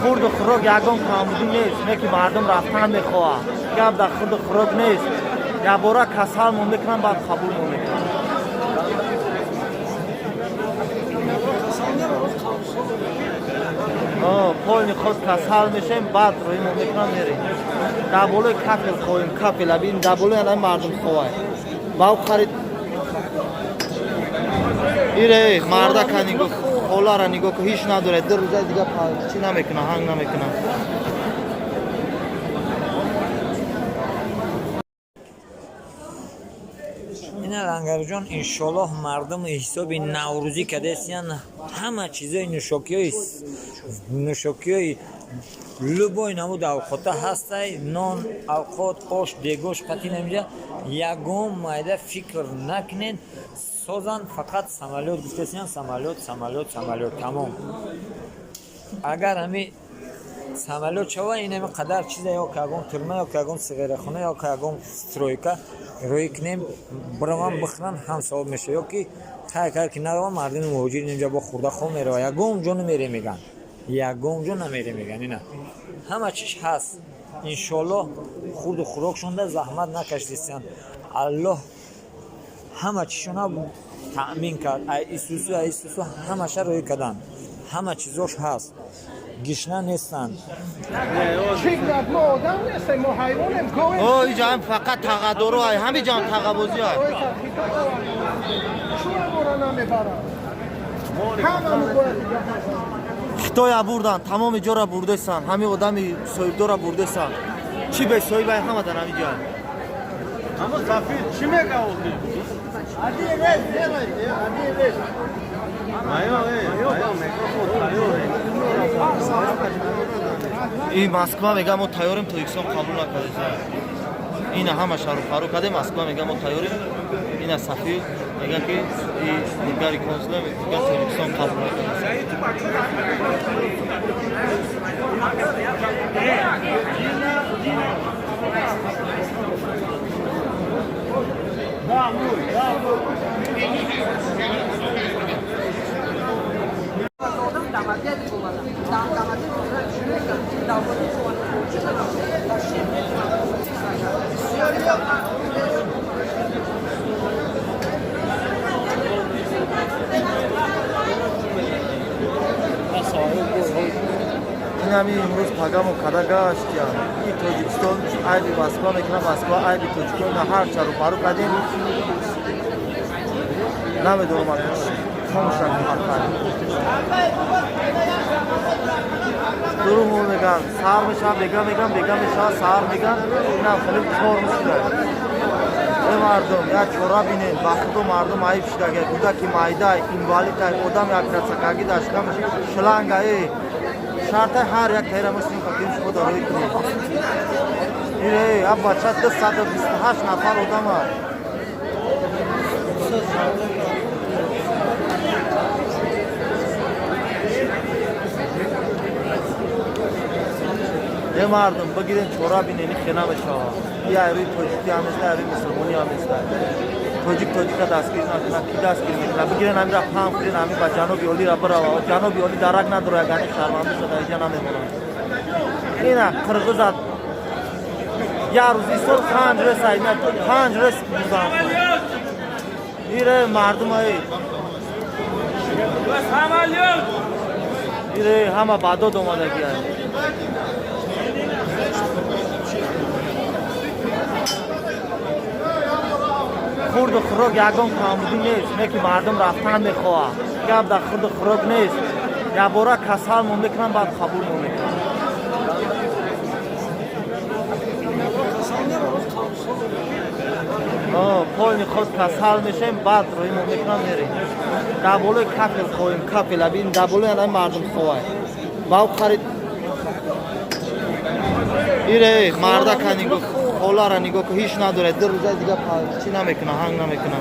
خورد و خوراک یگان کاملی نیست، نه که مردم رفتن میخواه گپ در خورد و خوراک نیست. یه باره کسل مون میکنن بعد قبول مون میکنن. پایین خود کسل میشیم بعد روی مون میکنن میریم. دبولوی کپل خویم کپل بین دبولوی الان مردم خواه باو خرید ایره مرده که نگو خولا را نگو که هیچ نداره در روزه دیگه چی نمیکنه هنگ نمیکنه. اینا لنگرجان انشالله مردم حسابی نوروزی کدستیان همه چیزای نوشاکی لبای نمود اوقاتا هسته نان اوقات آش دیگوش قطعی نمیجه یگم مایده فکر نکنین سازن فقط سمالیات گفتسیان سمالیات تمام. اگر همی سمالیات شوه این همی قدر چیزه یا که اگم ترمه یا که اگم سغیره خونه یا که اگم سترویکه روی کنیم برمان بخرن هم ثواب میشه یا که خیلی که ندارم مردم موجود اینجا با خورده خون میره یگم جون میره میگن یگم جون نمیره میگن اینا همه چیش هست. انشالله خورد و خوراک شونده زحمت نکشیدن الله همه چیشونا تأمین کرد. ایسوسو همه شر روی کدن همه چیزوش هست گشنه نیستن. ما آدم نیستیم ما حیوانیم. اینجا هم فقط تقدرو های همین جان تقبوزی های خطای بردن تمام جا را برده سن همین آدمی سویدو را برده سن چی به سویبای همه در همین جا اما سفید چی میگه اولدی؟ عدی رس این مسکو میگه ما تیاریم تو یکسان قبول نکرده. این همه شروع فرو کرده مسکو میگه ما تیاریم این سفید میگه که این دیگری کنسول میگه تو یکسان قبول نکرده. این همی امروز پگم و کده گشت این توجیکستان عیبی مسکو میکنه مسکو عیبی توجیکستان هر چرو پارو کدیم نمیدونم خاموشن درو میگن سار میشن بگم میشن سار میگن نه خیلی چور میشه. ای مردم یا چورا بینین بخدو مردم عیب شده گه بوده که مایده اینوالیده آدم یک رسکاگی داشتم شلنگه ای شرط هر یک تیره مسلم فکریم شما داروی کنید. ایره اب بچه 228 نفر آدم هست. یه مردم بگیرین چورا بینینی خینا بشه یه ایروی توجیکی هم مثل ایروی مسلمانی هم مثل توجیک دستگیر نکنه کی دستگیر میکنه بگیرین همین را پام کنین همین با جنوبی اولی را برا جنوبی اولی درک نداره یگانی شرمنده شده اینجا نمیمونن. اینه قرغزت یه روز ایستور 5 رس اینه 5 رس بودن ایره مردم های ایره همه بعداد اومده گیه خورد و خوراک یگان کاملی نیست، نه که مردم رفتن میخواه گپ در خورد و خوراک نیست. یه باره کسل مون میکنن بعد قبول مون میکنن. پایین خود کسل میشیم بعد روی مون میکنن میریم. دبولوی کپل خویم کپل بین دبولوی الان مردم خواه باو خرید ایره مرده که نگو خولا را نگو که هیچ نداره در روزه دیگه چی نمیکنه هنگ نمیکنه.